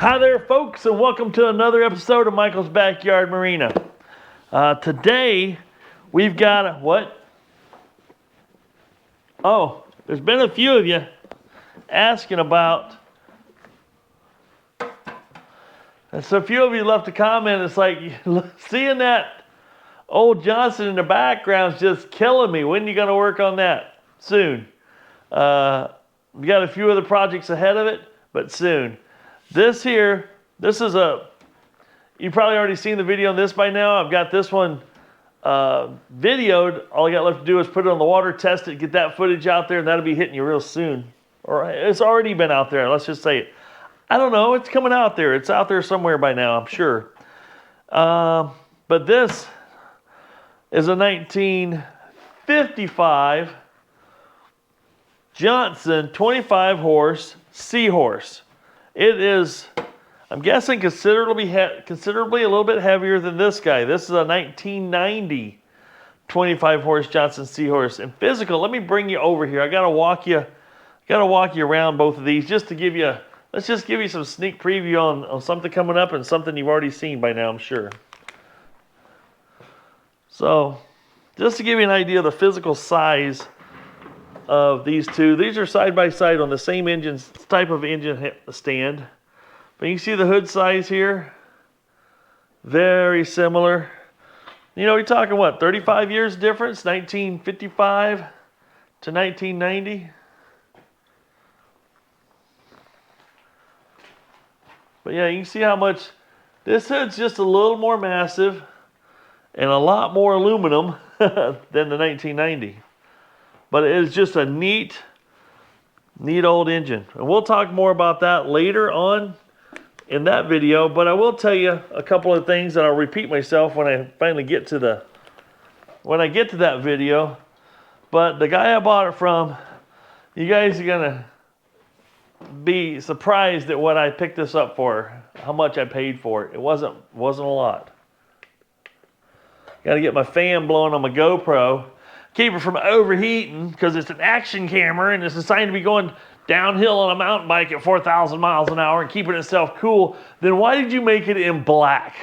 Hi there, folks, and welcome to another episode of Michael's Backyard Marina. Today, we've got what? Oh, there's been a few of you asking about. And so a few of you left a comment. It's like, seeing that old Johnson in the background is just killing me. When are you going to work on that? Soon. We got a few other projects ahead of it, but soon. This here, you've probably already seen the video on this by now. I've got this one videoed. All I got left to do is put it on the water, test it, get that footage out there, and that'll be hitting you real soon. Or it's already been out there, let's just say it. I don't know, it's coming out there. It's out there somewhere by now, I'm sure. But this is a 1955 Johnson 25 horse Seahorse. It is, I'm guessing, considerably a little bit heavier than this guy. This is a 1990 25 horse Johnson Seahorse. And physical, let me bring you over here. I gotta walk you around both of these just to give you, let's just give you some sneak preview on something coming up and something you've already seen by now, I'm sure. So, just to give you an idea of the physical size of these two. These are side by side on the same type of engine stand. But you can see the hood size here. Very similar. You know, you're talking what, 35 years difference? 1955 to 1990. But yeah, you can see how much this hood's just a little more massive and a lot more aluminum than the 1990. But it is just a neat old engine. And we'll talk more about that later on in that video. But I will tell you a couple of things, and I'll repeat myself when I finally get to that video. But the guy I bought it from, you guys are gonna be surprised at what I picked this up for, how much I paid for it. It wasn't a lot. Got to get my fan blowing on my GoPro. Keep it from overheating because it's an action camera and it's designed to be going downhill on a mountain bike at 4,000 miles an hour and keeping itself cool. Then why did you make it in black?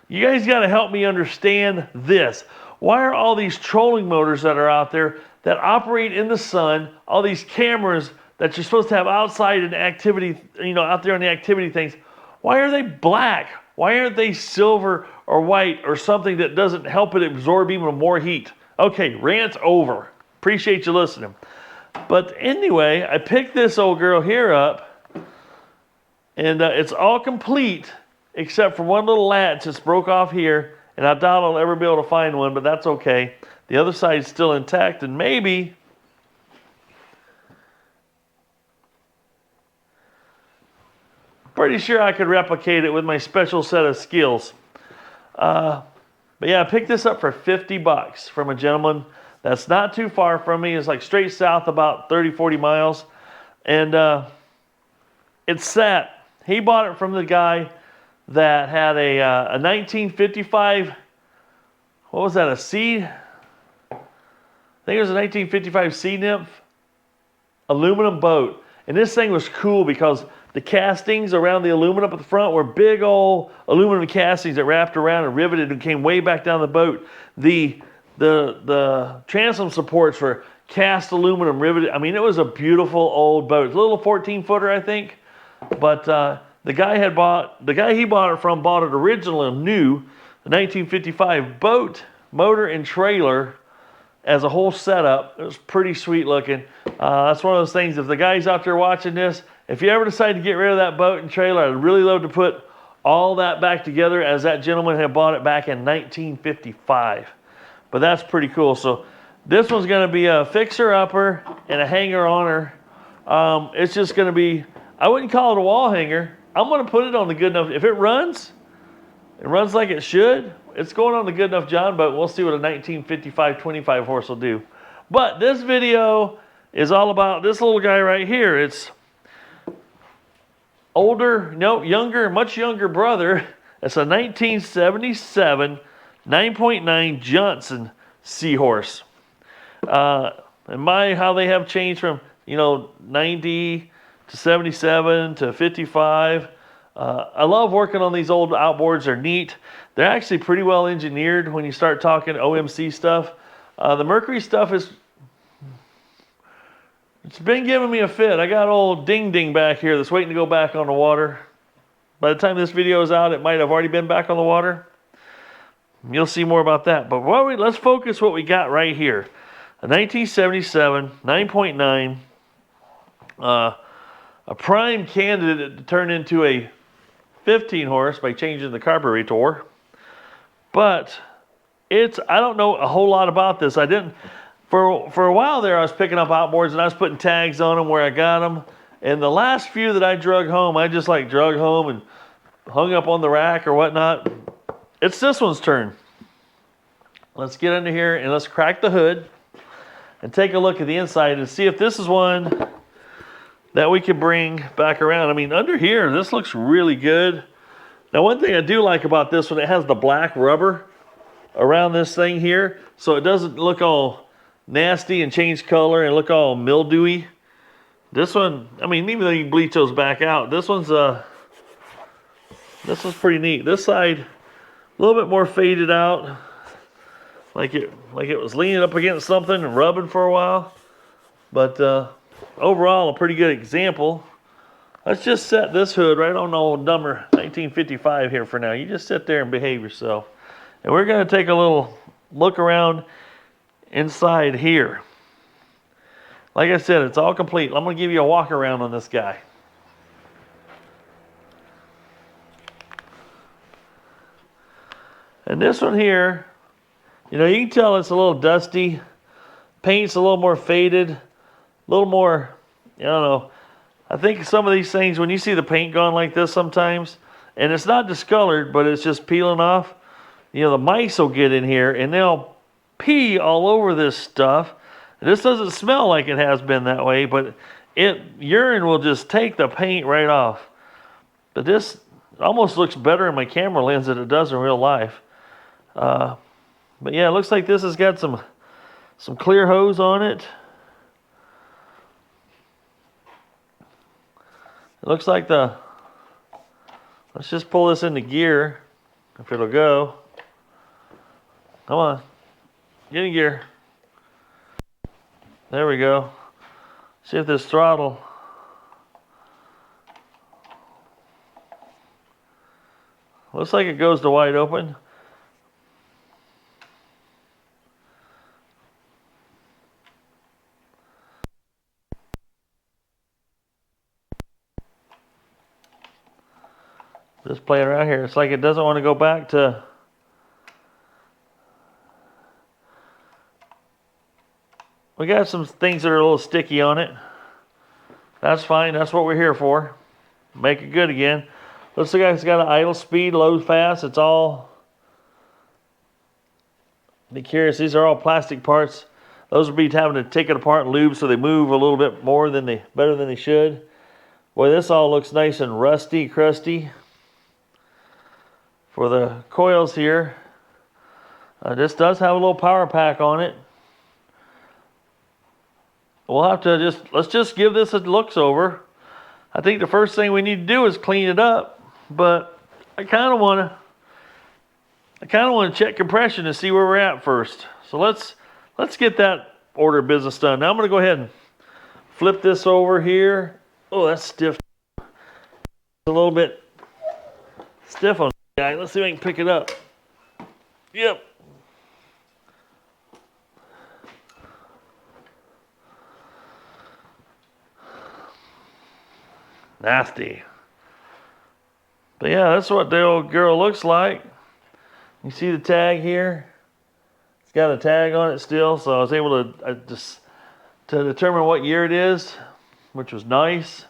You guys got to help me understand this. Why are all these trolling motors that are out there that operate in the sun, all these cameras that you're supposed to have outside in activity, out there on the activity things, why are they black? Why aren't they silver or white or something that doesn't help it absorb even more heat? Okay, rant's over. Appreciate you listening. But anyway, I picked this old girl here up, and it's all complete except for one little latch that's broke off here, and I doubt I'll ever be able to find one, but that's okay. The other side's still intact, and maybe pretty sure I could replicate it with my special set of skills. But yeah, I picked this up for $50 from a gentleman that's not too far from me. It's like straight south about 30, 40 miles. And it's sat. He bought it from the guy that had a 1955, what was that, I think it was a 1955 Sea Nymph aluminum boat. And this thing was cool because the castings around the aluminum at the front were big old aluminum castings that wrapped around and riveted and came way back down the boat. The transom supports were cast aluminum riveted. I mean, it was a beautiful old boat. It's a little 14-footer, I think. But the guy he bought it from bought it original and new, the 1955 boat, motor, and trailer as a whole setup. It was pretty sweet looking. That's one of those things, if the guys out there watching this, if you ever decide to get rid of that boat and trailer, I'd really love to put all that back together as that gentleman had bought it back in 1955. But that's pretty cool. So this one's going to be a fixer-upper and a hanger-oner. It's just going to be, I wouldn't call it a wall hanger. I'm going to put it on the good enough. If it runs like it should, it's going on the good enough John boat. We'll see what a 1955 25 horse will do. But this video is all about this little guy right here. It's much younger brother. It's a 1977 9.9 Johnson Seahorse. And how they have changed from 90 to 77 to 55. I love working on these old outboards. They're neat. They're actually pretty well engineered when you start talking OMC stuff. The Mercury stuff it's been giving me a fit. I got old Ding Ding back here that's waiting to go back on the water. By the time this video is out, it might have already been back on the water. You'll see more about that. But let's focus what we got right here. A 1977 9.9, a prime candidate to turn into a 15 horse by changing the carburetor. But I don't know a whole lot about this. I didn't, for a while there I was picking up outboards and I was putting tags on them where I got them. And the last few that I drug home, I just like drug home and hung up on the rack or whatnot. It's this one's turn. Let's get under here and let's crack the hood and take a look at the inside and see if this is one that we can bring back around. I mean, under here, this looks really good. Now, one thing I do like about this one, it has the black rubber around this thing here, so it doesn't look all nasty and change color and look all mildewy. This one, I mean, even though you bleach those back out, this one's pretty neat. This side, a little bit more faded out, like it was leaning up against something and rubbing for a while. But overall, a pretty good example. Let's just set this hood right on the old number 1955 here for now. You just sit there and behave yourself. And we're going to take a little look around inside here. Like I said, it's all complete. I'm going to give you a walk around on this guy. And this one here, you know, you can tell it's a little dusty. Paint's a little more faded. A little more, I don't know. I think some of these things, when you see the paint gone like this sometimes, and it's not discolored, but it's just peeling off, you know, the mice will get in here and they'll pee all over this stuff. This doesn't smell like it has been that way, but urine will just take the paint right off. But this almost looks better in my camera lens than it does in real life. But yeah, it looks like this has got some clear hose on it. It looks like let's just pull this into gear, if it'll go. Come on, get in gear. There we go. See if this throttle. Looks like it goes to wide open. Just playing around here. It's like it doesn't want to go back to. We got some things that are a little sticky on it. That's fine. That's what we're here for. Make it good again. Looks like it's got an idle speed, low, fast. It's all. Be curious. These are all plastic parts. Those would be having to take it apart and lube so they move a little bit more better than they should. Boy, this all looks nice and rusty, crusty. For the coils here, this does have a little power pack on it. We'll have to let's just give this a looks over. I think the first thing we need to do is clean it up, but I kind of want to check compression and see where we're at first. So let's get that order of business done. Now I'm going to go ahead and flip this over here. Oh, that's stiff. It's a little bit stiff on. Let's see if I can pick it up. Yep. Nasty. But yeah, that's what the old girl looks like. You see the tag here? It's got a tag on it still, so I was able to determine what year it is, which was nice.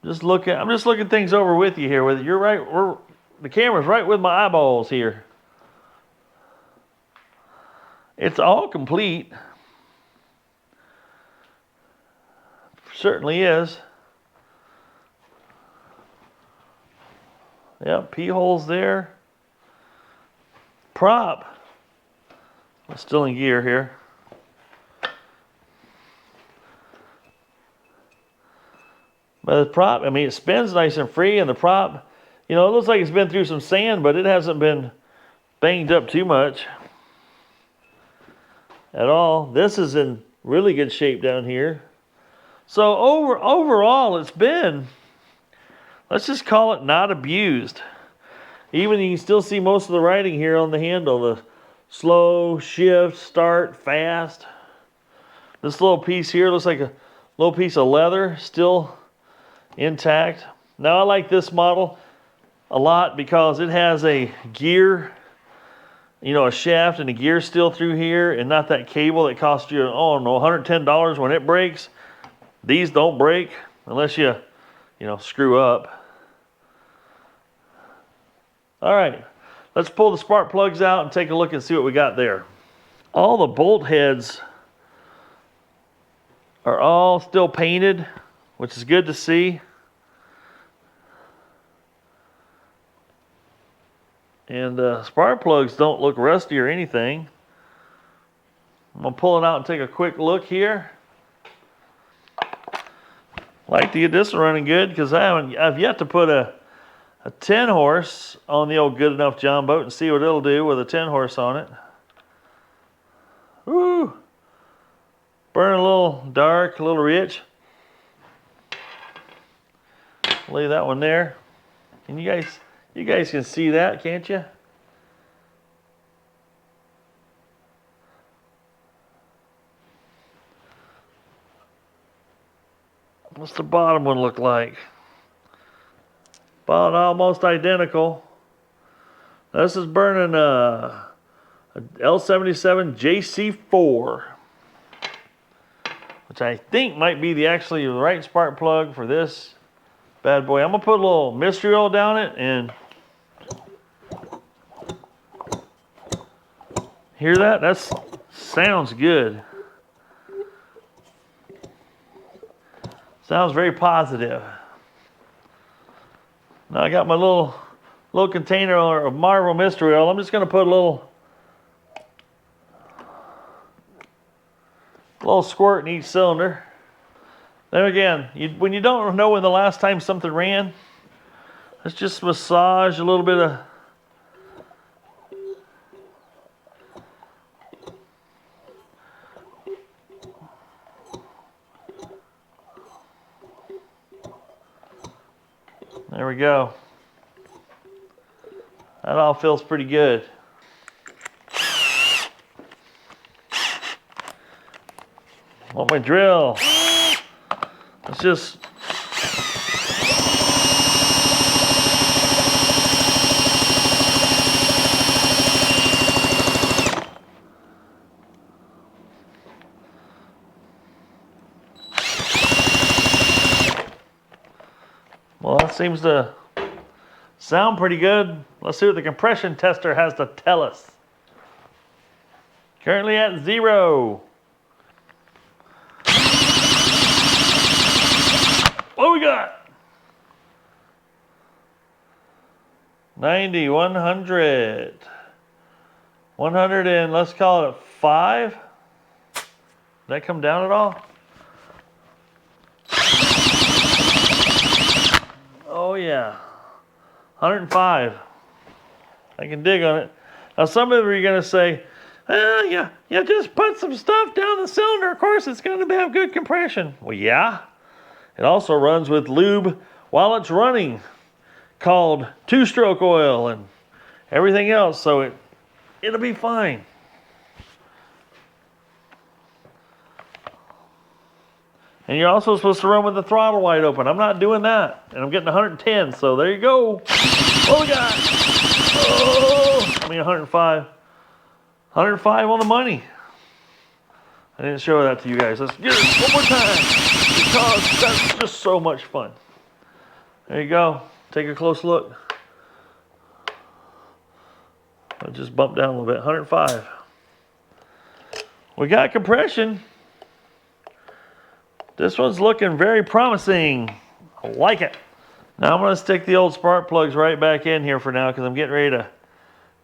I'm just looking things over with you here. You're right. The camera's right with my eyeballs here. It's all complete. Certainly is. Yep, P holes there. Prop. I'm still in gear here. But the prop, I mean, it spins nice and free, and the prop, you know, it looks like it's been through some sand, but it hasn't been banged up too much at all. This is in really good shape down here. So overall, it's been, let's just call it not abused. Even you can still see most of the writing here on the handle, the slow, shift, start, fast. This little piece here looks like a little piece of leather, still intact. Now I like this model a lot because it has a gear, you know, a shaft and a gear still through here, and not that cable that costs you, oh no, $110 when it breaks. These don't break unless you know, screw up. All right, let's pull the spark plugs out and take a look and see what we got there. All the bolt heads are all still painted, which is good to see. And spark plugs don't look rusty or anything. I'm gonna pull it out and take a quick look here. Like to get this one running good because I've yet to put a 10 horse on the old Good Enough John boat and see what it'll do with a 10 horse on it. Woo! Burning a little dark, a little rich. Leave that one there. And you guys can see that, can't you? What's the bottom one look like? About almost identical. This is burning a L77 JC4, which I think might be the actually the right spark plug for this bad boy. I'm gonna put a little mystery oil down it and hear that? That sounds good. Sounds very positive. Now I got my little container of Marvel mystery oil. I'm just gonna put a little squirt in each cylinder. Then again, when you don't know when the last time something ran, let's just massage a little bit of there we go. That all feels pretty good. Want my drill. Let's just well, that seems to sound pretty good. Let's see what the compression tester has to tell us. Currently at 0. What we got? 90, 100. 100 and let's call it 5. Did that come down at all? Oh yeah, 105. I can dig on it. Now some of you are gonna say, yeah, just put some stuff down the cylinder. Of course it's gonna have good compression. Well, yeah. It also runs with lube while it's running, called 2-stroke oil and everything else, so it'll be fine. And you're also supposed to run with the throttle wide open. I'm not doing that. And I'm getting 110, so there you go. What we got? Oh, I mean 105. 105 on the money. I didn't show that to you guys. Let's get it one more time because that's just so much fun. There you go. Take a close look. I'll just bump down a little bit. 105. We got compression. This one's looking very promising. I like it. Now I'm going to stick the old spark plugs right back in here for now because I'm getting ready to,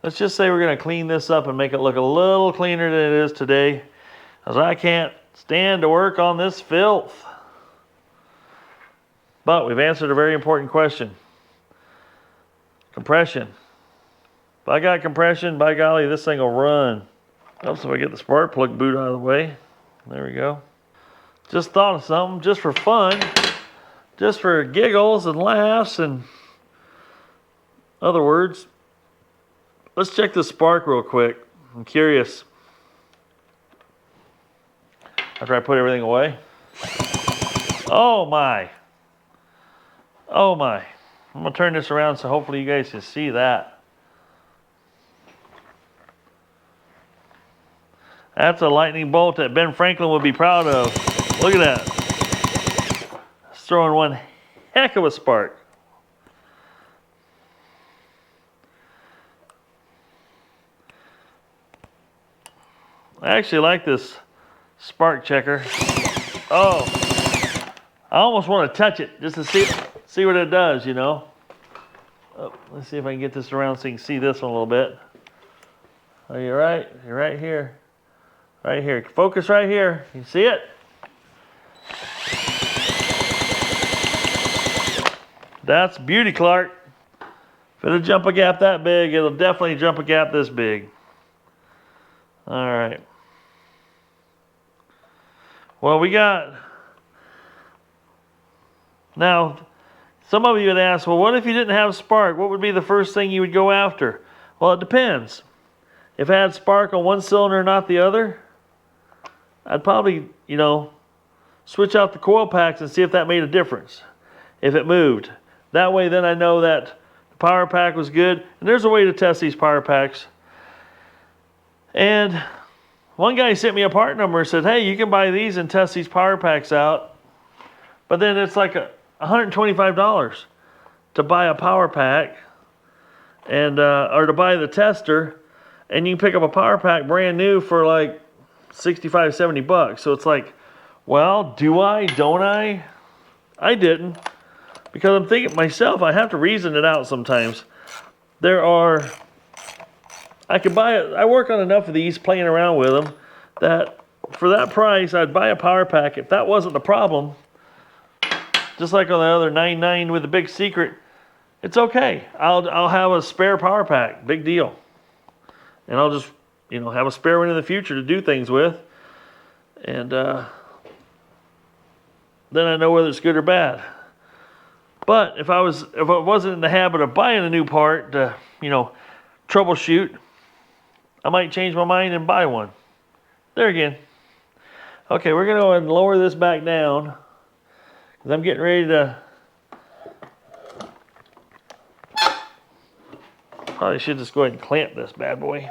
let's just say we're going to clean this up and make it look a little cleaner than it is today, because I can't stand to work on this filth. But we've answered a very important question. Compression. If I got compression, by golly, this thing will run. Helps if I get the spark plug boot out of the way. There we go. Just thought of something, just for fun, just for giggles and laughs and other words. Let's check the spark real quick. I'm curious. After I put everything away. Oh my. Oh my. I'm gonna turn this around so hopefully you guys can see that. That's a lightning bolt that Ben Franklin would be proud of. Look at that. It's throwing one heck of a spark. I actually like this spark checker. Oh, I almost want to touch it just to see what it does, you know. Oh, let's see if I can get this around so you can see this one a little bit. Oh, you're right. You're right here. Right here. Focus right here. You see it? That's beauty, Clark. If it'll jump a gap that big, it'll definitely jump a gap this big. All right. Well, we got... Now, some of you would ask, well, what if you didn't have spark? What would be the first thing you would go after? Well, it depends. If I had spark on one cylinder and not the other, I'd probably, you know, switch out the coil packs and see if that made a difference. If it moved. That way, then I know that the power pack was good. And there's a way to test these power packs. And one guy sent me a part number and said, hey, you can buy these and test these power packs out. But then it's like $125 to buy a power pack and or to buy the tester, and you can pick up a power pack brand new for like 65, 70 bucks. So it's like, well, do I, don't I? I didn't, because I'm thinking myself, I have to reason it out sometimes. I could buy it, I work on enough of these playing around with them that for that price, I'd buy a power pack. If that wasn't the problem, just like on the other 99 with the big secret, it's okay. I'll have a spare power pack, big deal. And I'll just, you know, have a spare one in the future to do things with. And then I know whether it's good or bad. But if I wasn't in the habit of buying a new part to, you know, troubleshoot, I might change my mind and buy one. There again. Okay, we're gonna go ahead and lower this back down, because I'm getting ready to, probably should just go ahead and clamp this bad boy.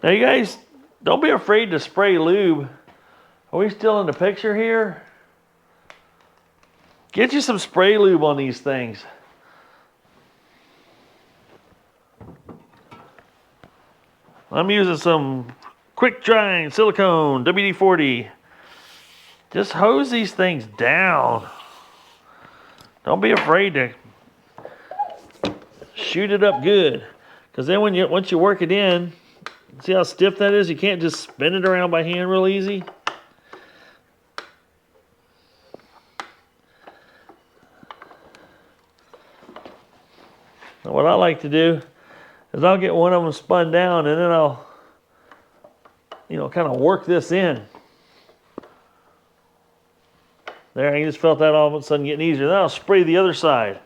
Now you guys, don't be afraid to spray lube. Are we still in the picture here? Get you some spray lube on these things. I'm using some quick drying silicone WD-40. Just hose these things down. Don't be afraid to shoot it up good, because then once you work it in, see how stiff that is? You can't just spin it around by hand real easy. Now what I like to do is I'll get one of them spun down, and then I'll, you know, kind of work this in. There, I just felt that all of a sudden getting easier. Then I'll spray the other side.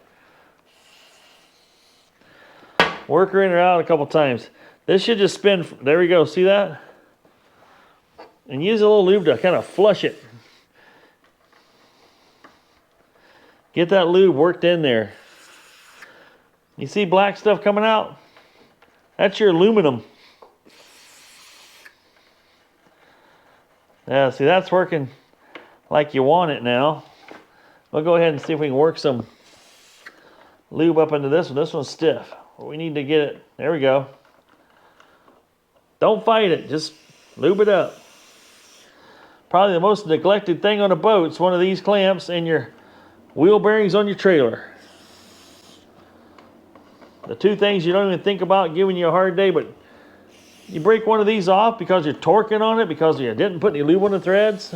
Work her in or out a couple times. This should just spin. There we go. See that? And use a little lube to kind of flush it. Get that lube worked in there. You see black stuff coming out? That's your aluminum. Yeah, see, that's working like you want it now. We'll go ahead and see if we can work some lube up into this one. This one's stiff. We need to get it. There we go. Don't fight it. Just lube it up. Probably the most neglected thing on a boat is one of these clamps and your wheel bearings on your trailer. The two things you don't even think about giving you a hard day, but you break one of these off because you're torquing on it, because you didn't put any lube on the threads.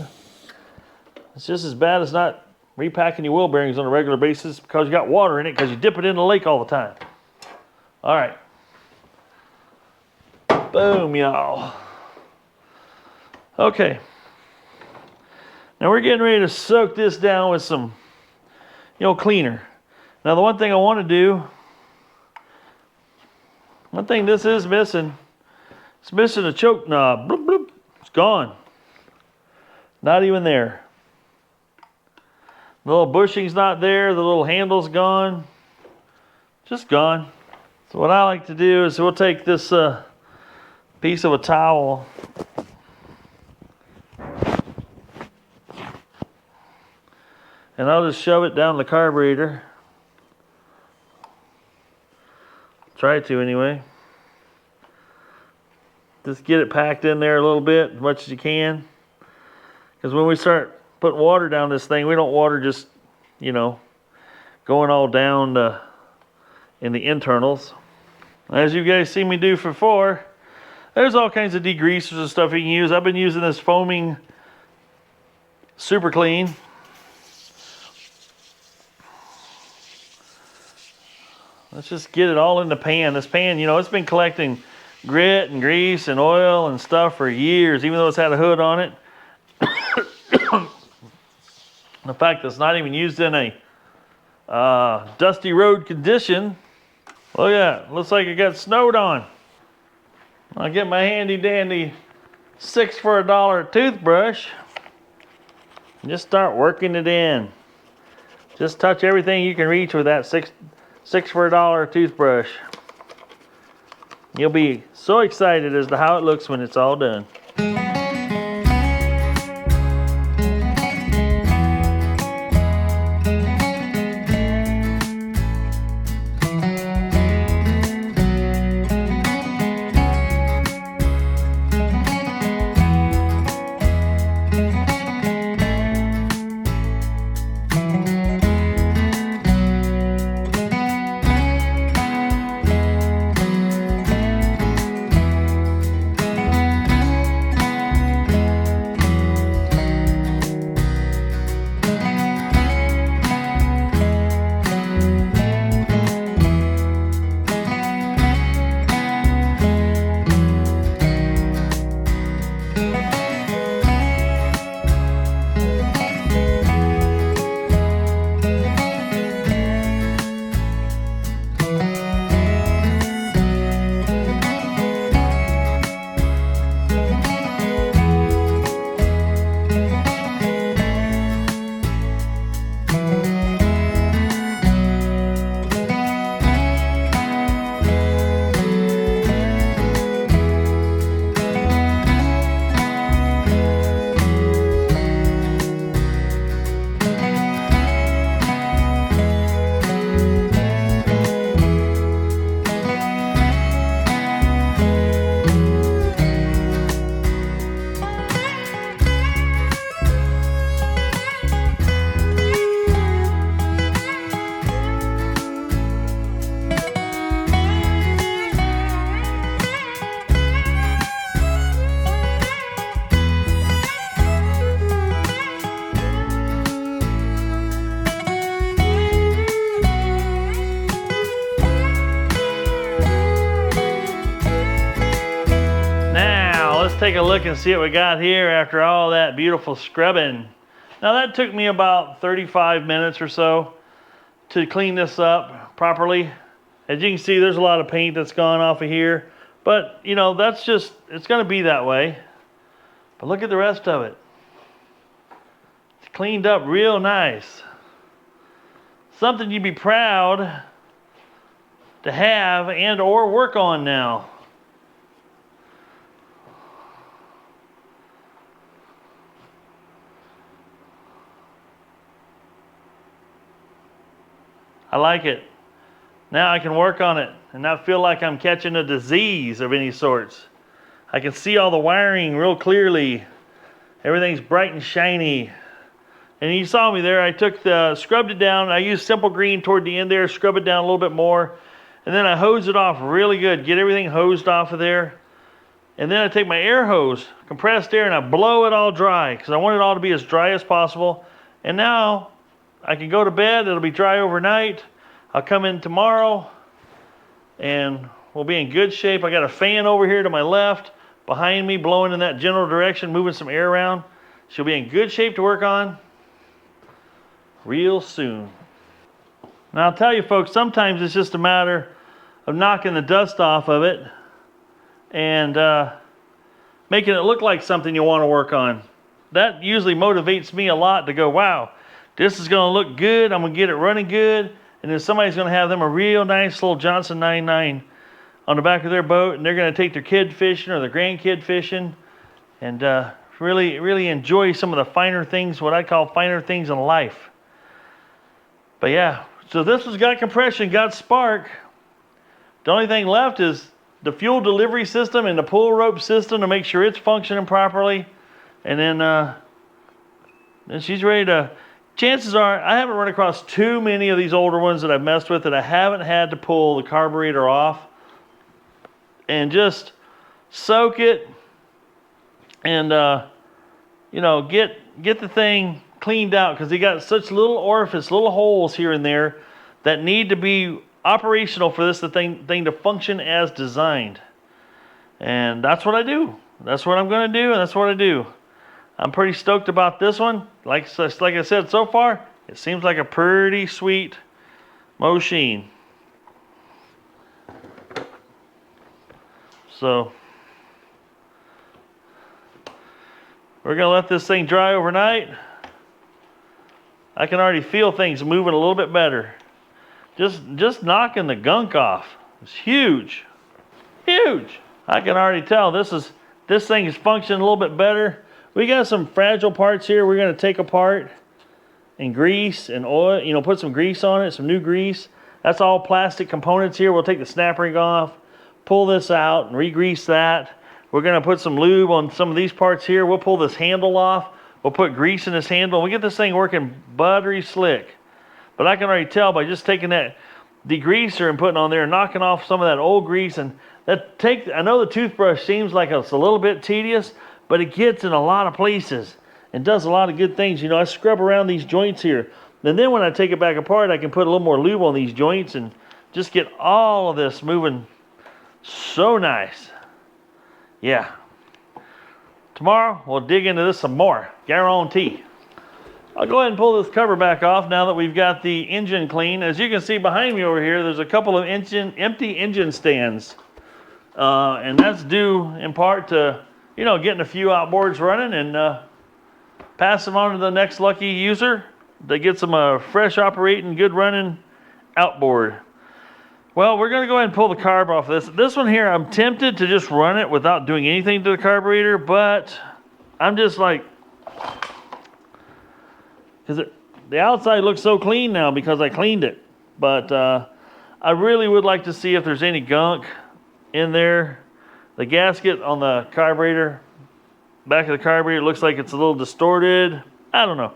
It's just as bad as not repacking your wheel bearings on a regular basis because you got water in it because you dip it in the lake all the time. All right. Boom, y'all. Okay. Now we're getting ready to soak this down with some, cleaner. Now the one thing I want to do, one thing this is missing, it's missing a choke knob. Bloop, bloop. It's gone. Not even there. The little bushing's not there. The little handle's gone. Just gone. So what I like to do is we'll take this piece of a towel and I'll just shove it down the carburetor. Try to anyway. Just get it packed in there a little bit, as much as you can. Because when we start putting water down this thing, we don't water just, going all down in the internals. As you guys see me do before, there's all kinds of degreasers and stuff you can use. I've been using this foaming Super Clean. Let's just get it all in the pan. This pan, it's been collecting grit and grease and oil and stuff for years, even though it's had a hood on it. The fact that it's not even used in a dusty road condition. Look at that. Looks like it got snowed on. I'll get my handy dandy 6 for $1 toothbrush and just start working it in. Just touch everything you can reach with that 6 for $1 toothbrush. You'll be so excited as to how it looks when it's all done. Take a look and see what we got here after all that beautiful scrubbing. Now that took me about 35 minutes or so to clean this up properly. As you can see, there's a lot of paint that's gone off of here, but that's just, it's gonna be that way. But look at the rest of it. It's cleaned up real nice. Something you'd be proud to have and or work on now. I like it. Now I can work on it and not feel like I'm catching a disease of any sorts. I can see all the wiring real clearly. Everything's bright and shiny. And you saw me there, I scrubbed it down. I used simple green toward the end there, scrub it down a little bit more. And then I hose it off really good, get everything hosed off of there. And then I take my air hose, compressed air, and I blow it all dry because I want it all to be as dry as possible. And now I can go to bed. It'll be dry overnight. I'll come in tomorrow and we'll be in good shape. I got a fan over here to my left behind me blowing in that general direction, moving some air around. She'll be in good shape to work on real soon. Now I'll tell you folks, sometimes it's just a matter of knocking the dust off of it and making it look like something you want to work on. That usually motivates me a lot to go, wow, this is going to look good. I'm going to get it running good. And then somebody's going to have them a real nice little Johnson 99 on the back of their boat, and they're going to take their kid fishing or their grandkid fishing and really enjoy some of the finer things, what I call finer things in life. But yeah, so this has got compression, got spark. The only thing left is the fuel delivery system and the pull rope system to make sure it's functioning properly. And then she's ready to, chances are, I haven't run across too many of these older ones that I've messed with that I haven't had to pull the carburetor off and just soak it and, you know, get the thing cleaned out, because they got such little orifice, little holes here and there that need to be operational for this thing to function as designed. And that's what I do. That's what I'm going to do, and that's what I do. I'm pretty stoked about this one. Like I said, so far, it seems like a pretty sweet machine. So we're going to let this thing dry overnight. I can already feel things moving a little bit better. Just knocking the gunk off. It's huge. Huge. I can already tell this thing is functioning a little bit better. We got some fragile parts here we're going to take apart and grease and oil, you know, put some grease on it, some new grease. That's all plastic components here. We'll take the snap ring off, pull this out and re-grease that. We're going to put some lube on some of these parts here. We'll pull this handle off. We'll put grease in this handle. We get this thing working buttery slick. But I can already tell by just taking that degreaser and putting on there and knocking off some of that old grease. And I know the toothbrush seems like it's a little bit tedious, but it gets in a lot of places and does a lot of good things. You know, I scrub around these joints here. And then when I take it back apart, I can put a little more lube on these joints and just get all of this moving so nice. Yeah. Tomorrow, we'll dig into this some more. Guarantee. I'll go ahead and pull this cover back off now that we've got the engine clean. As you can see behind me over here, there's a couple of empty engine stands. And that's due in part to, you know, getting a few outboards running and pass them on to the next lucky user that gets them a fresh operating, good running outboard. Well, we're going to go ahead and pull the carb off this. This one here, I'm tempted to just run it without doing anything to the carburetor, but I'm just like, because the outside looks so clean now because I cleaned it. But I really would like to see if there's any gunk in there. The gasket on the carburetor, back of the carburetor, looks like it's a little distorted. I don't know.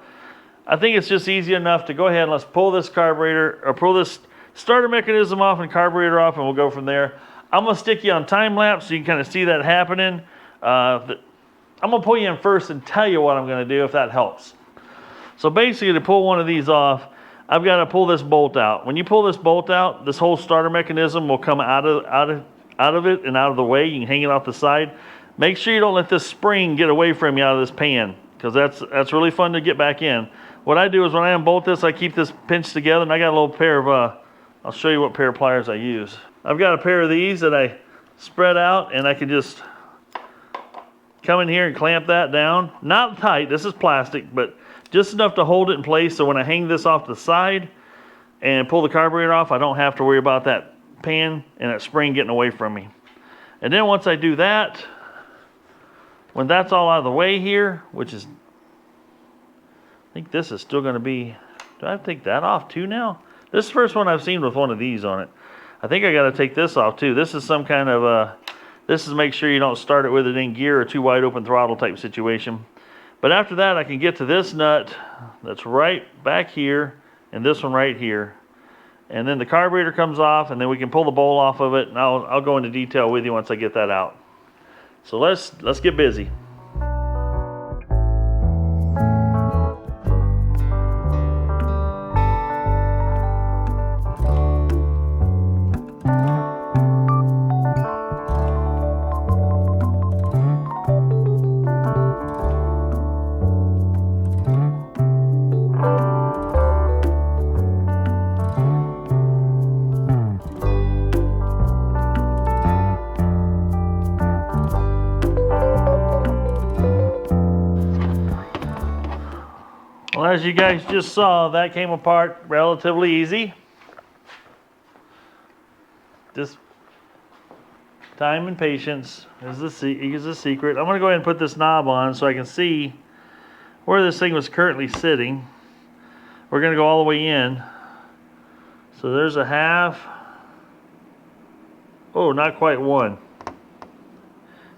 I think it's just easy enough to go ahead and let's pull this carburetor, or pull this starter mechanism off and carburetor off, and we'll go from there. I'm going to stick you on time lapse so you can kind of see that happening. I'm going to pull you in first and tell you what I'm going to do if that helps. So basically, to pull one of these off, I've got to pull this bolt out. When you pull this bolt out, this whole starter mechanism will come out of it and out of the way. You can hang it off the side. Make sure you don't let this spring get away from you out of this pan, because that's really fun to get back in. What I do is when I unbolt this, I keep this pinched together, and I got a little pair of, I'll show you what pair of pliers I use. I've got a pair of these that I spread out, and I can just come in here and clamp that down. Not tight, this is plastic, but just enough to hold it in place so when I hang this off to the side and pull the carburetor off, I don't have to worry about that pan and that spring getting away from me. And then once I do that, when that's all out of the way here, which is, I think this is still going to be, do I have to take that off too now? This is the first one I've seen with one of these on it. I think I got to take this off too. This is some kind of, this is make sure you don't start it with it in gear or too wide open throttle type situation. But after that, I can get to this nut that's right back here and this one right here. And then the carburetor comes off, and then we can pull the bowl off of it, and I'll go into detail with you once I get that out. So let's get busy. Well, as you guys just saw, that came apart relatively easy. Just time and patience is the secret. I'm going to go ahead and put this knob on so I can see where this thing was currently sitting. We're going to go all the way in. So there's a half. Oh, not quite one.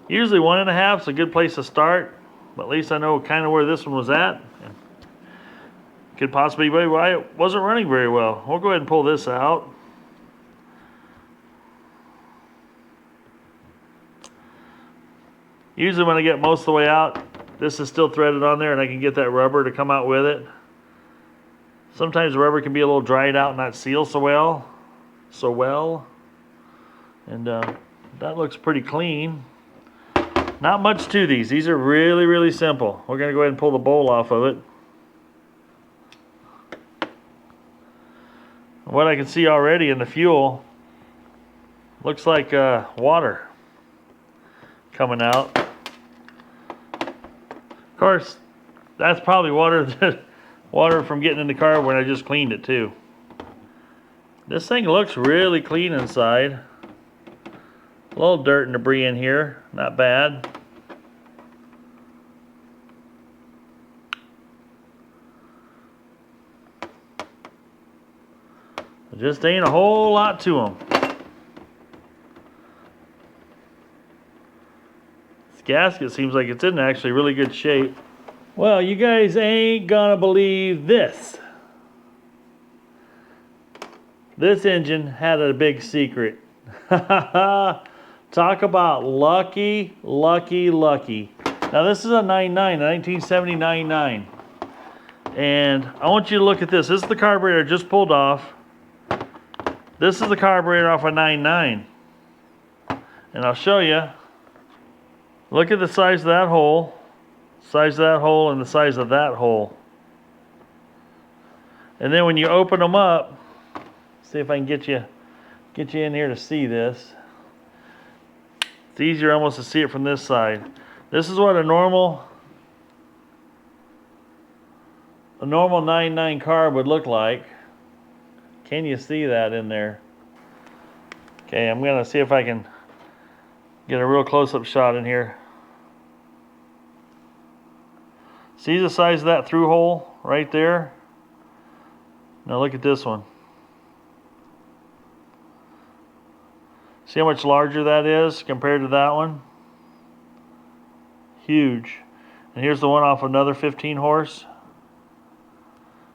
Usually 1.5 is a good place to start, but at least I know kind of where this one was at. Could possibly be why it wasn't running very well. We'll go ahead and pull this out. Usually when I get most of the way out, this is still threaded on there and I can get that rubber to come out with it. Sometimes the rubber can be a little dried out and not seal so well. And that looks pretty clean. Not much to these. These are really, really simple. We're going to go ahead and pull the bowl off of it. What I can see already in the fuel looks like water coming out. Of course, that's probably water from getting in the car when I just cleaned it too. This thing looks really clean inside. A little dirt and debris in here, not bad. There just ain't a whole lot to them. This gasket seems like it's in actually really good shape. Well, you guys ain't gonna believe this. This engine had a big secret. Talk about lucky, lucky, lucky. Now this is a 99, a 1979-9. And I want you to look at this. This is the carburetor just pulled off. This is the carburetor off a 99. And I'll show you. Look at the size of that hole. Size of that hole and the size of that hole. And then when you open them up, see if I can get you in here to see this. It's easier almost to see it from this side. This is what a normal 99 carb would look like. Can you see that in there? Okay, I'm gonna see if I can get a real close-up shot in here. See the size of that through hole right there? Now look at this one. See how much larger that is compared to that one? Huge. And here's the one off another 15 horse.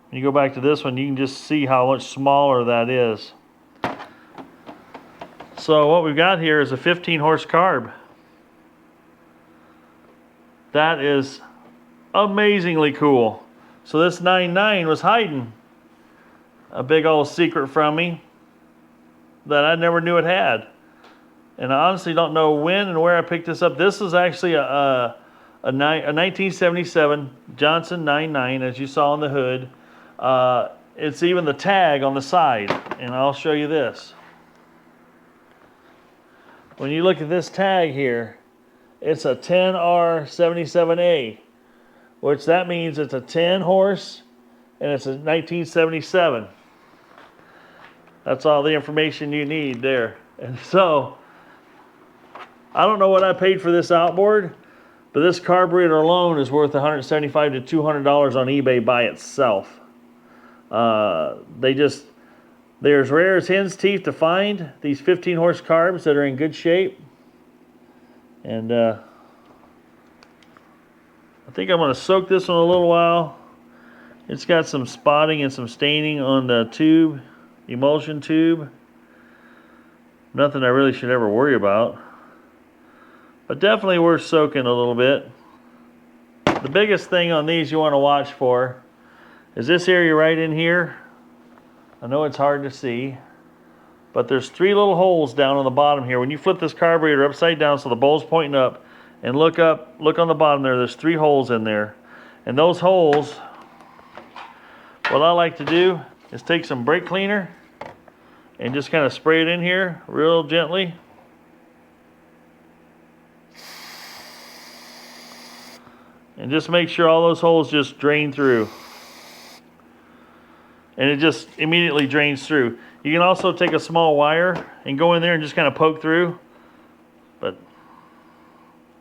When you go back to this one, you can just see how much smaller that is. So what we've got here is a 15 horse carb. That is amazingly cool. So this 99 was hiding a big old secret from me that I never knew it had. And I honestly don't know when and where I picked this up. This is actually a 1977 Johnson 99, as you saw on the hood. It's even the tag on the side, and I'll show you this. When you look at this tag here, it's a 10R77A, which that means it's a 10 horse and it's a 1977. That's all the information you need there. And so, I don't know what I paid for this outboard, but this carburetor alone is worth $175 to $200 on eBay by itself. They're as rare as hen's teeth to find these 15 horse carbs that are in good shape. And I think I'm going to soak this one a little while. It's got some spotting and some staining on the tube, emulsion tube. Nothing I really should ever worry about. But definitely worth soaking a little bit. The biggest thing on these you want to watch for is this area right in here. I know it's hard to see, but there's 3 little holes down on the bottom here. When you flip this carburetor upside down so the bowl's pointing up, and look up, look on the bottom there, there's 3 holes in there. And those holes, what I like to do is take some brake cleaner and just kind of spray it in here real gently. And just make sure all those holes just drain through. and it just immediately drains through. You can also take a small wire and go in there and just kind of poke through, but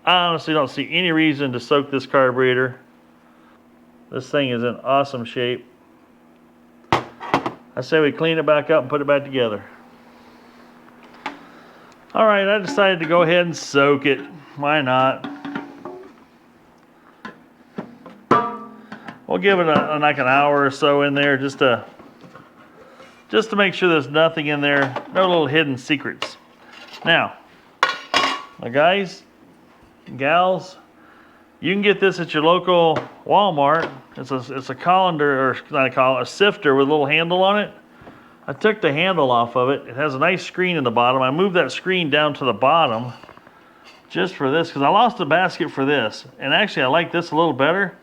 I honestly don't see any reason to soak this carburetor. This thing is in awesome shape. I say we clean it back up and put it back together. All right, I decided to go ahead and soak it. Why not? We'll give it like an hour or so in there just to make sure there's nothing in there, no little hidden secrets. Now, my guys, gals, you can get this at your local Walmart. It's a colander, or not a colander, a sifter with a little handle on it. I took the handle off of it. It has a nice screen in the bottom. I moved that screen down to the bottom just for this, because I lost a basket for this. And actually I like this a little better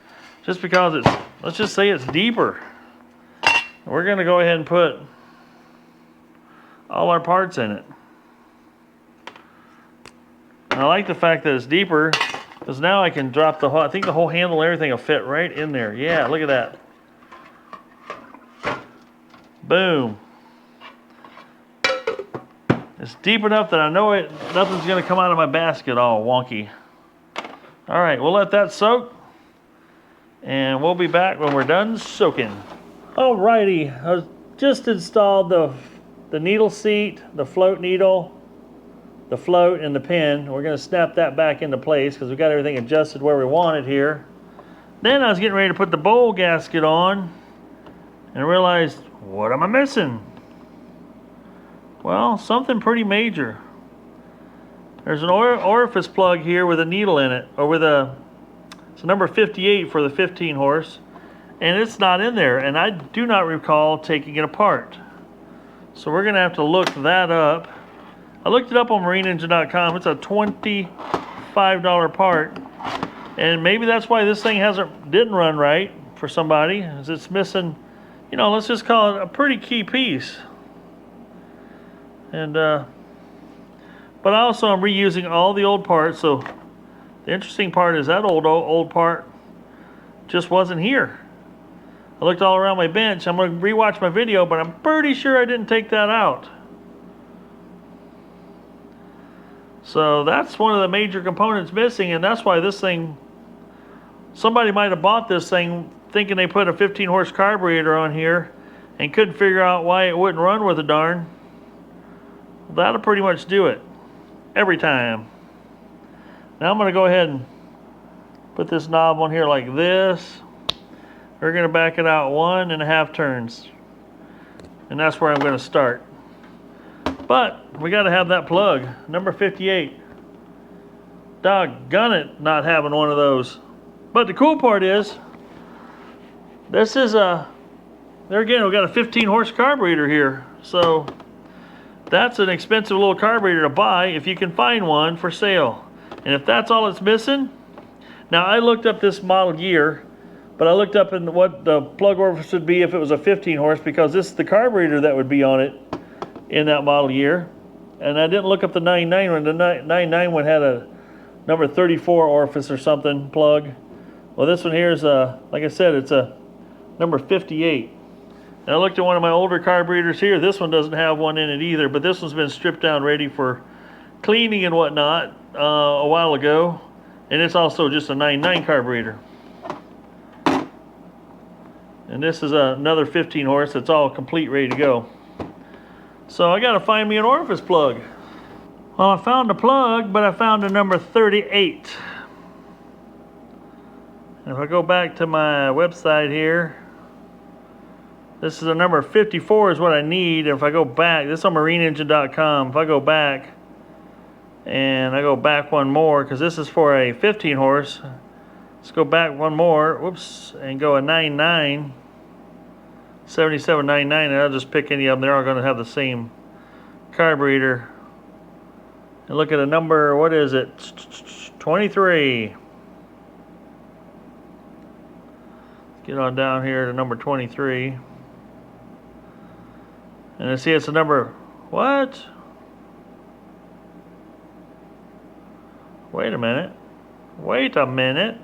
just because it's, let's just say it's deeper. We're gonna go ahead and put all our parts in it. And I like the fact that it's deeper, because now I can drop the whole, I think the whole handle and everything will fit right in there. Yeah, look at that. Boom. It's deep enough that I know nothing's gonna come out of my basket all wonky. All right, we'll let that soak, and we'll be back when we're done soaking. Alrighty, I just installed the needle seat, the float needle, the float, and the pin. We're gonna snap that back into place because we got everything adjusted where we want it here. Then I was getting ready to put the bowl gasket on and realized, what am I missing? Well, something pretty major. There's an orifice plug here with a needle in it, or with it's a number 58 for the 15 horse, and it's not in there, and I do not recall taking it apart. So we're gonna have to look that up. I looked it up on marineengine.com. It's a $25 part, and maybe that's why this thing didn't run right for somebody, is it's missing, you know, let's just call it a pretty key piece. And but also I'm reusing all the old parts. So the interesting part is that old part just wasn't here. I looked all around my bench. I'm going to rewatch my video, but I'm pretty sure I didn't take that out. So that's one of the major components missing, and that's why this thing, somebody might have bought this thing thinking they put a 15 horse carburetor on here and couldn't figure out why it wouldn't run with a darn. That'll pretty much do it every time. Now I'm going to go ahead and put this knob on here like this. We're going to back it out 1.5 turns, and that's where I'm going to start. But we got to have that plug, number 58. Doggone it, not having one of those. But the cool part is, this is there again, we got a 15 horse carburetor here. So that's an expensive little carburetor to buy if you can find one for sale. And if that's all it's missing, now I looked up this model year, but I looked up in what the plug orifice would be if it was a 15 horse, because this is the carburetor that would be on it in that model year. And I didn't look up the 99 one. The 99 one had a number 34 orifice or something plug. Well, this one here is like I said, it's a number 58. And I looked at one of my older carburetors here. This one doesn't have one in it either, but this one's been stripped down ready for cleaning and whatnot a while ago. And it's also just a 99 carburetor. And this is another 15 horse that's all complete, ready to go. So I got to find me an orifice plug. Well, I found a plug, but I found a number 38. And if I go back to my website here, this is a number 54 is what I need. And if I go back, this is on marineengine.com. If I go back, and I go back one more, because this is for a 15 horse. Let's go back one more, whoops, and go a 99, 7799, and I'll just pick any of them. They're all going to have the same carburetor. And look at a number, what is it? 23. Get on down here to number 23. And I see it's a number, what? Wait a minute. Wait a minute.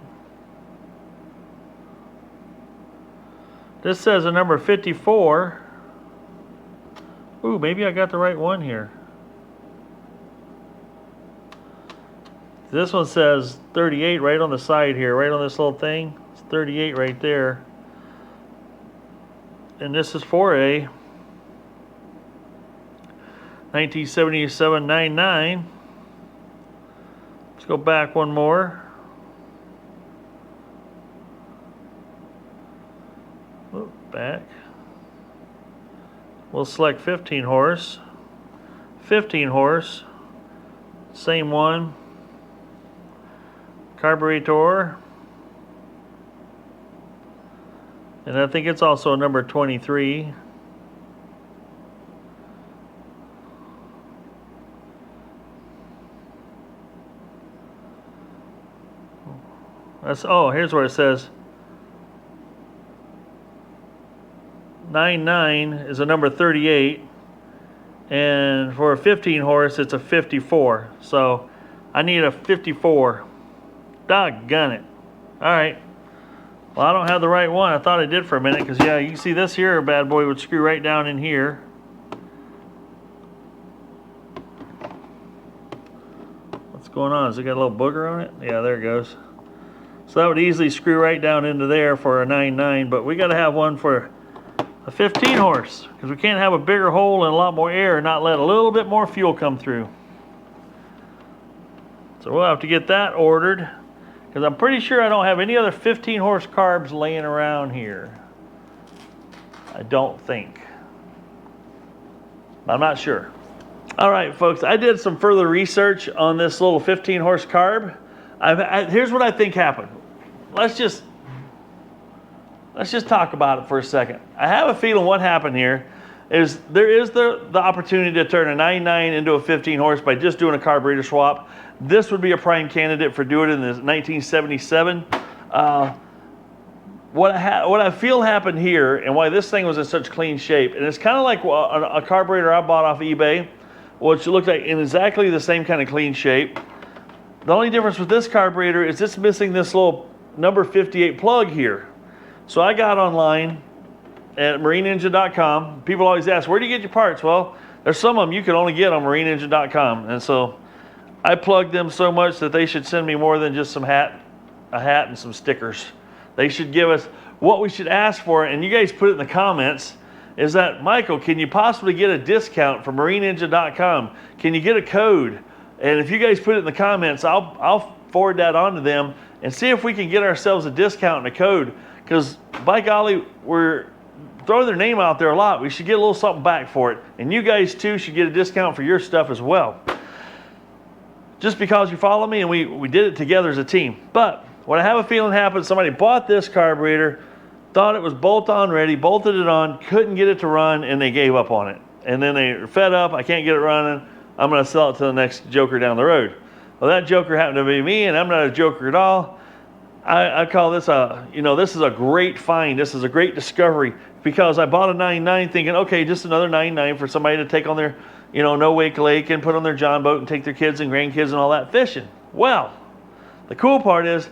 This says a number 54. Ooh, maybe I got the right one here. This one says 38 right on the side here, right on this little thing. It's 38 right there. And this is for a 1977 99. Let's go back one more. Whoop, back. We'll select 15 horse. 15 horse. Same one. Carburetor. And I think it's also a number 23. That's, oh, here's where it says 99 is a number 38, and for a 15 horse it's a 54. So I need a 54. Doggone it. Alright. Well, I don't have the right one. I thought I did for a minute, because yeah, you can see this here bad boy would screw right down in here. What's going on? Has it got a little booger on it? Yeah, there it goes. So that would easily screw right down into there for a 9.9, but we got to have one for a 15 horse, because we can't have a bigger hole and a lot more air and not let a little bit more fuel come through. So we'll have to get that ordered, because I'm pretty sure I don't have any other 15 horse carbs laying around here. I don't think. I'm not sure. All right, folks, I did some further research on this little 15 horse carb. Here's what I think happened. Let's just talk about it for a second. I have a feeling what happened here is there is the opportunity to turn a 9.9 into a 15 horse by just doing a carburetor swap. This would be a prime candidate for doing it in the 1977. What I feel happened here, and why this thing was in such clean shape, and it's kind of like a carburetor I bought off eBay, which looked like in exactly the same kind of clean shape. The only difference with this carburetor is it's missing this little number 58 plug here. So I got online at marineengine.com. People always ask, where do you get your parts? Well, there's some of them you can only get on marineengine.com. And so I plugged them so much that they should send me more than just a hat and some stickers. They should give us what we should ask for, and you guys put it in the comments, is that, Michael, can you possibly get a discount from marineengine.com? Can you get a code? And if you guys put it in the comments, I'll forward that on to them and see if we can get ourselves a discount and a code. Because by golly, we're throwing their name out there a lot. We should get a little something back for it. And you guys too should get a discount for your stuff as well. Just because you follow me and we did it together as a team. But what I have a feeling happened, somebody bought this carburetor, thought it was bolt-on ready, bolted it on, couldn't get it to run, and they gave up on it. And then they were fed up, I can't get it running, I'm going to sell it to the next joker down the road. Well, that joker happened to be me, and I'm not a joker at all. I call this this is a great find. This is a great discovery, because I bought a 9.9 thinking, okay, just another 9.9 for somebody to take on their, no wake lake and put on their john boat and take their kids and grandkids and all that fishing. Well, the cool part is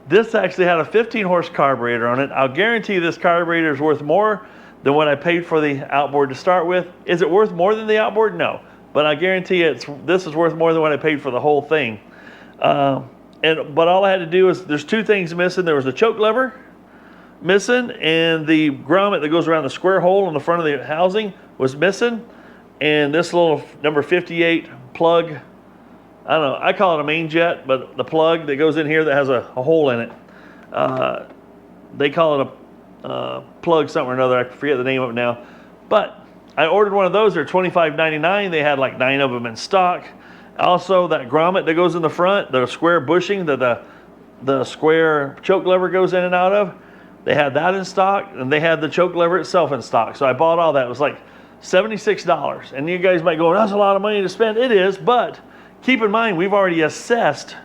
this actually had a 15 horse carburetor on it. I'll guarantee you this carburetor is worth more than what I paid for the outboard to start with. Is it worth more than the outboard? No. But I guarantee you this is worth more than what I paid for the whole thing. But all I had to do is, there's two things missing. There was the choke lever missing, and the grommet that goes around the square hole in the front of the housing was missing. And this little number 58 plug, I don't know, I call it a main jet, but the plug that goes in here that has a hole in it, they call it a plug something or another. I forget the name of it now. But I ordered one of those. They're $25.99. They had like 9 of them in stock. Also, that grommet that goes in the front, the square bushing that the square choke lever goes in and out of, they had that in stock, and they had the choke lever itself in stock. So I bought all that. It was like $76. And you guys might go, that's a lot of money to spend. It is, but keep in mind, we've already assessed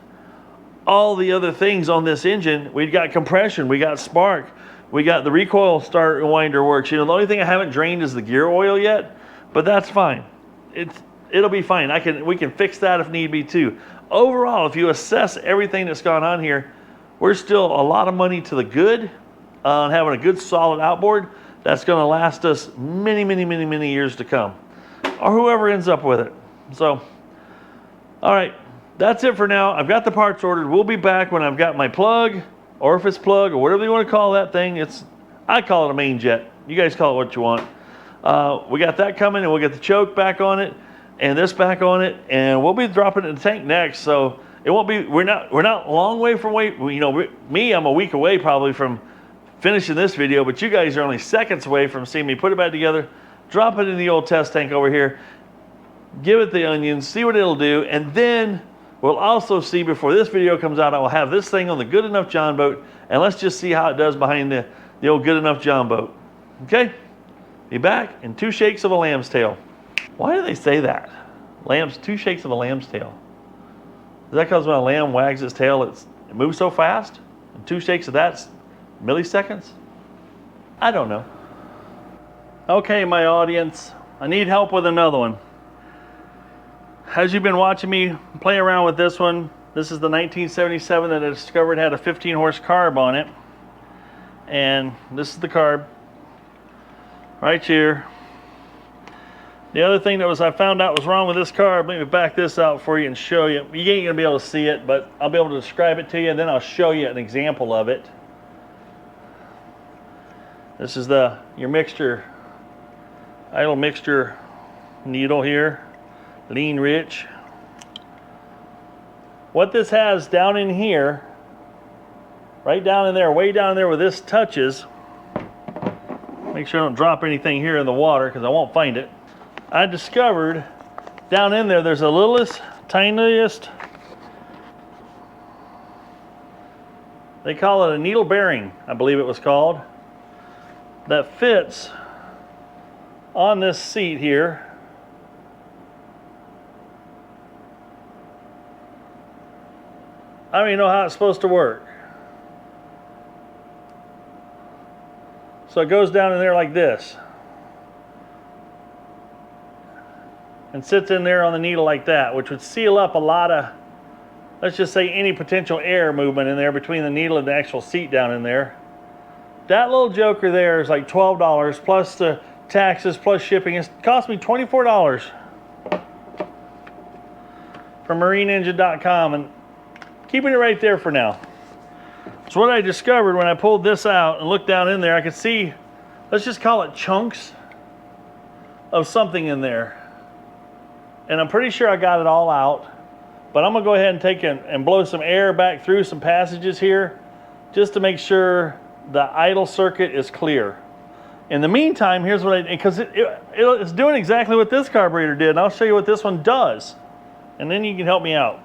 all the other things on this engine. We've got compression, we got spark, we got the recoil start and winder works. The only thing I haven't drained is the gear oil yet, but that's fine. It'll be fine. We can fix that if need be too. Overall, if you assess everything that's gone on here, we're still a lot of money to the good on having a good solid outboard that's going to last us many years to come, or whoever ends up with it. So, all right, that's it for now. I've got the parts ordered. We'll be back when I've got my plug, orifice plug, or whatever you want to call that thing. I call it a main jet. You guys call it what you want. We got that coming, and we'll get the choke back on it and this back on it, and we'll be dropping it in the tank next. So it won't be, we're not a long way from I'm a week away probably from finishing this video, but you guys are only seconds away from seeing me put it back together, drop it in the old test tank over here, give it the onions, see what it'll do, and then we'll also see, before this video comes out, I will have this thing on the Good Enough John boat, and let's just see how it does behind the old Good Enough John boat. Okay? Be back in 2 shakes of a lamb's tail. Why do they say that? 2 shakes of a lamb's tail. Is that because when a lamb wags its tail, it moves so fast? And 2 shakes of that's milliseconds? I don't know. Okay, my audience, I need help with another one. As you've been watching me play around with this one, this is the 1977 that I discovered had a 15-horse carb on it. And this is the carb right here. The other thing that I found out was wrong with this carb, let me back this out for you and show you. You ain't gonna be able to see it, but I'll be able to describe it to you, and then I'll show you an example of it. This is your mixture, idle mixture needle here, lean rich. What this has down in here, right down in there, way down in there where this touches, make sure I don't drop anything here in the water because I won't find it. I discovered down in there, there's a littlest, tiniest, they call it a needle bearing, I believe it was called, that fits on this seat here. I don't even know how it's supposed to work. So it goes down in there like this and sits in there on the needle like that, which would seal up a lot of, let's just say, any potential air movement in there between the needle and the actual seat down in there. That little joker there is like $12 plus the taxes plus shipping. It cost me $24 from marineengine.com, and keeping it right there for now. So what I discovered when I pulled this out and looked down in there, I could see, let's just call it chunks of something in there. And I'm pretty sure I got it all out, but I'm gonna go ahead and take and blow some air back through some passages here just to make sure the idle circuit is clear. In the meantime, here's what because it's doing exactly what this carburetor did, and I'll show you what this one does, and then you can help me out.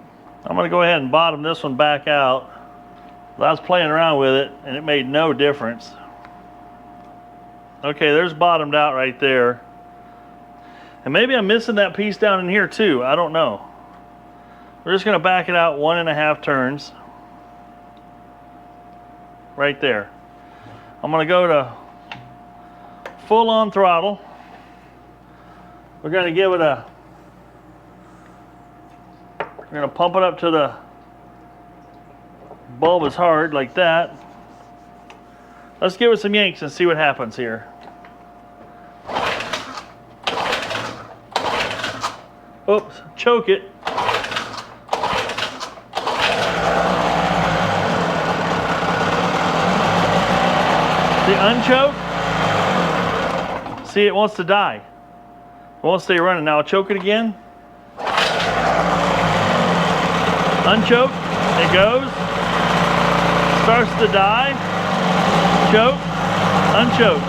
I'm gonna go ahead and bottom this one back out. I was playing around with it and it made no difference. Okay, there's bottomed out right there. And maybe I'm missing that piece down in here too, I don't know. We're just gonna back it out 1.5 turns. Right there. I'm gonna go to full on throttle. We're gonna give it we're gonna pump it up to the bulb is hard like that. Let's give it some yanks and see what happens here. Oops, choke it. See, unchoke. See, it wants to die. It won't stay running. Now I'll choke it again. Unchoke, it goes. Starts to die, choke, unchoke.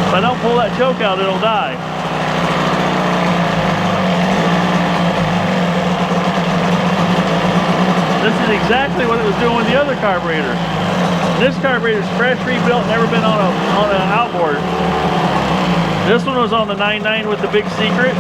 If I don't pull that choke out, it'll die. This is exactly what it was doing with the other carburetor. This carburetor is fresh rebuilt, never been on an outboard. This one was on the 9.9 with the big secret.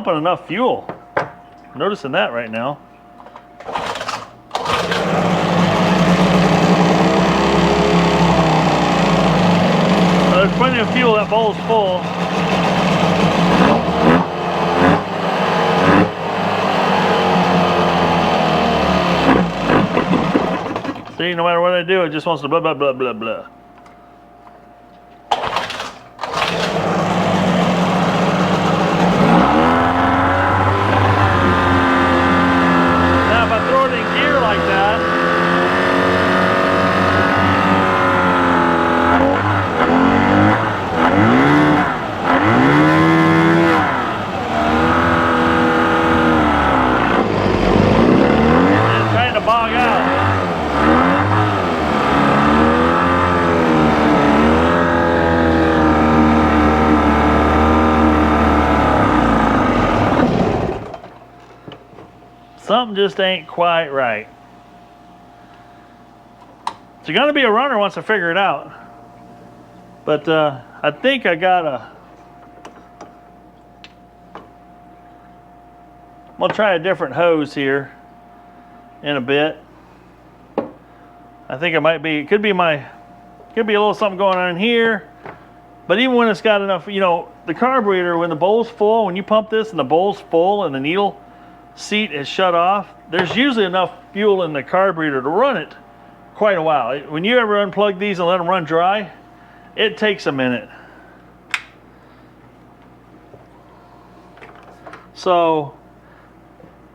pumping enough fuel. I'm noticing that right now. There's plenty of fuel. That bowl's full. See, no matter what I do, it just wants to blah, blah, blah, blah, blah. Now, if I throw it in gear like that, it's trying to bog out. Something just ain't quite right. It's going to be a runner once I figure it out. But I think I got I'm gonna try a different hose here in a bit. I think it might be, it could be a little something going on here. But even when it's got enough, you know, the carburetor, when the bowl's full, when you pump this and the bowl's full and the needle seat is shut off, there's usually enough fuel in the carburetor to run it quite a while. When you ever unplug these and let them run dry, it takes a minute. So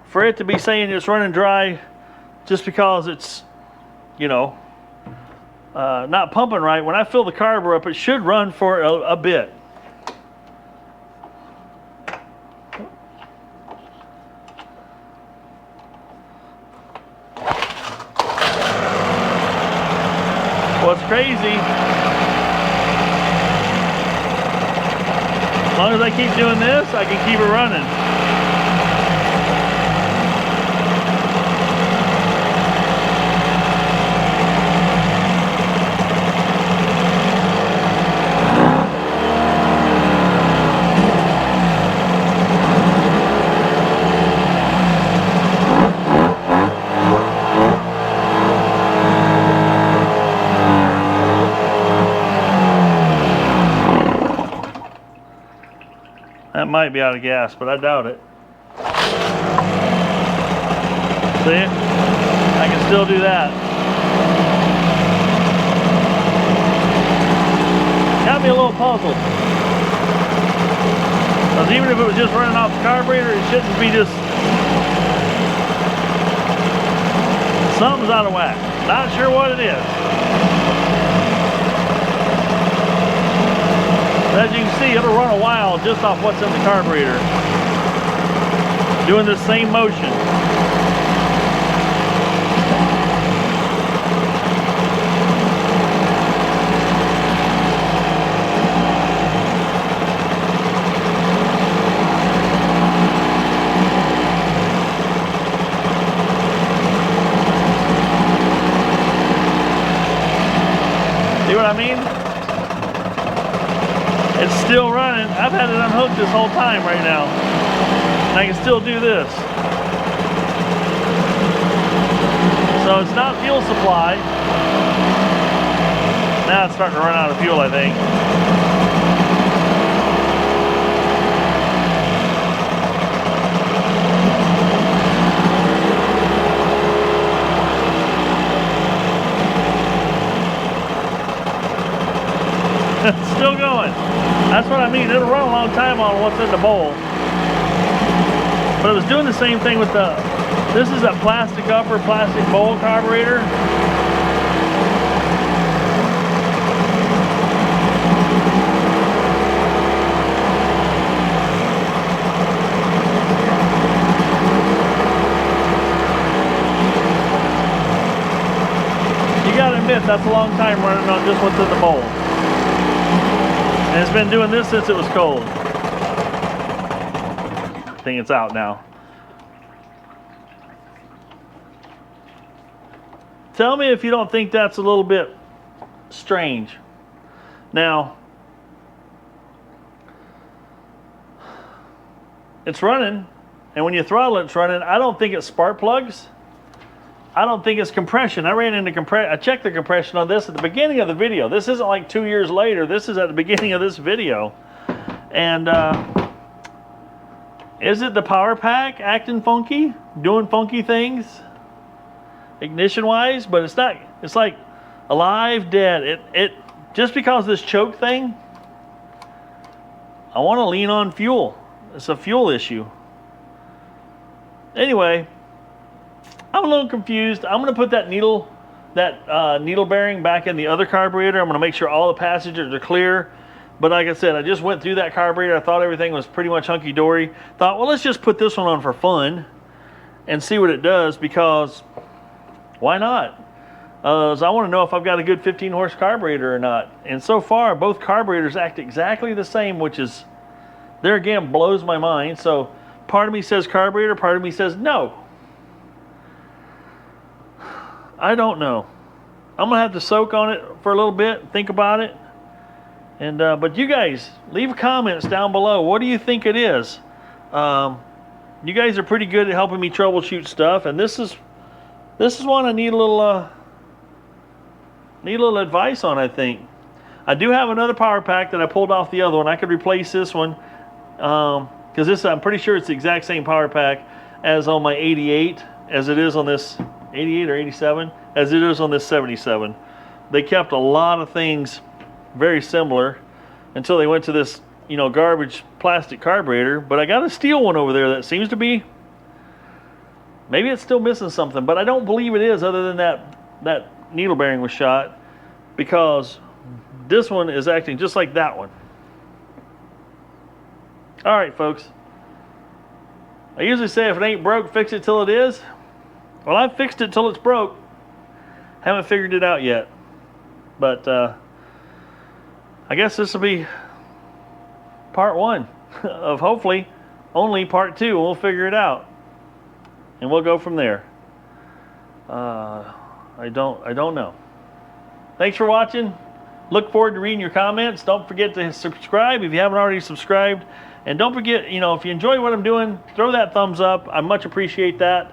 for it to be saying it's running dry just because it's, you know, not pumping right, when I fill the carburetor up, it should run for a bit. What's crazy, as long as I keep doing this, I can keep it running. That might be out of gas, but I doubt it. See? I can still do that. Got me a little puzzled. Because even if it was just running off the carburetor, it shouldn't be just... Something's out of whack. Not sure what it is. As you can see, it'll run a while just off what's in the carburetor. Doing the same motion. See what I mean? It's still running. I've had it unhooked this whole time right now. And I can still do this. So it's not fuel supply. Now it's starting to run out of fuel, I think. It's still going. That's what I mean. It'll run a long time on what's in the bowl. But it was doing the same thing with the, this is a plastic upper, plastic bowl carburetor. You gotta admit, that's a long time running on just what's in the bowl. And it's been doing this since it was cold. I think it's out now. Tell me if you don't think that's a little bit strange. Now, it's running, and when you throttle it, it's running. I don't think it's spark plugs. I don't think it's compression. I ran into compression. I checked the compression on this at the beginning of the video. This isn't like 2 years later. This is at the beginning of this video. And is it the power pack acting funky, doing funky things, ignition-wise? But it's not. It's like alive, dead. It just because of this choke thing, I want to lean on fuel. It's a fuel issue. Anyway, I'm a little confused. I'm going to put that needle bearing back in the other carburetor. I'm going to make sure all the passages are clear. But like I said, I just went through that carburetor. I thought everything was pretty much hunky-dory. Thought, well, let's just put this one on for fun and see what it does, because why not? So I want to know if I've got a good 15-horse carburetor or not. And so far, both carburetors act exactly the same, which is, there again, blows my mind. So part of me says carburetor, part of me says no. I don't know. I'm going to have to soak on it for a little bit, think about it. And but you guys, leave comments down below. What do you think it is? You guys are pretty good at helping me troubleshoot stuff, and this is one I need a little advice on, I think. I do have another power pack that I pulled off the other one. I could replace this one, because this, I'm pretty sure it's the exact same power pack as on my 88, as it is on this 88 or 87, as it is on this 77. They kept a lot of things very similar until they went to this, you know, garbage plastic carburetor. But I got a steel one over there that seems to be, maybe it's still missing something, but I don't believe it is, other than that needle bearing was shot, because this one is acting just like that one. All right, folks. I usually say if it ain't broke, fix it till it is. Well, I've fixed it till it's broke. Haven't figured it out yet. But I guess this will be part 1 of hopefully only part 2. We'll figure it out, and we'll go from there. I don't know. Thanks for watching. Look forward to reading your comments. Don't forget to subscribe if you haven't already subscribed, and don't forget, you know, if you enjoy what I'm doing, throw that thumbs up. I much appreciate that.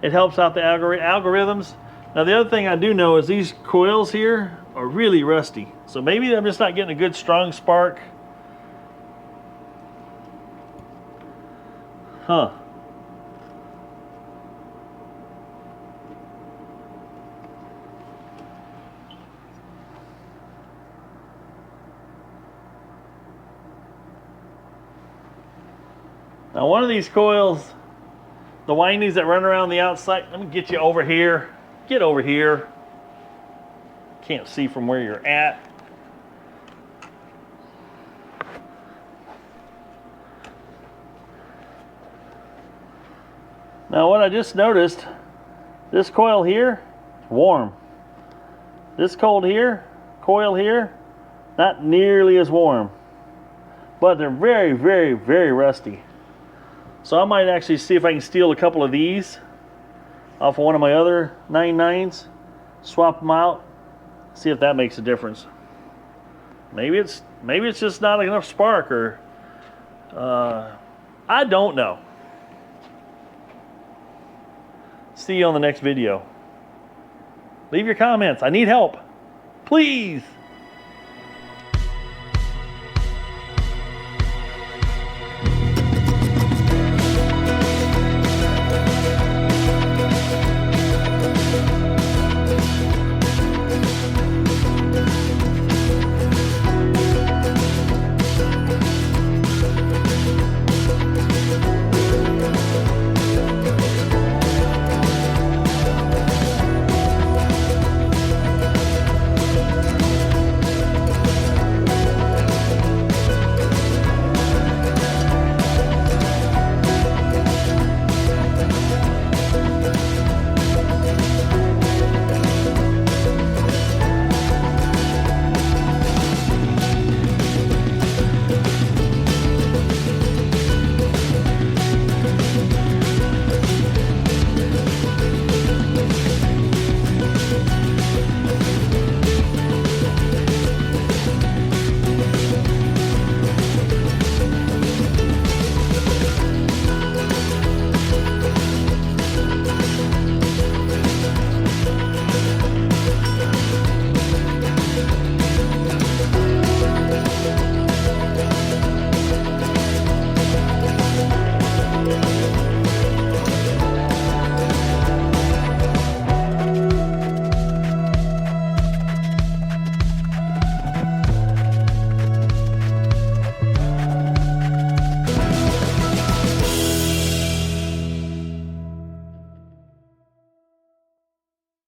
It helps out the algorithms. Now, the other thing I do know is these coils here are really rusty. So maybe I'm just not getting a good strong spark. Huh. Now, one of these coils, the windings that run around the outside, let me get you over here. Get over here. Can't see from where you're at. Now, what I just noticed, this coil here, warm. This coil here, not nearly as warm. But they're very, very, very rusty. So I might actually see if I can steal a couple of these off of one of my other 99s, swap them out, see if that makes a difference. Maybe it's just not enough spark, or I don't know. See you on the next video. Leave your comments. I need help, please.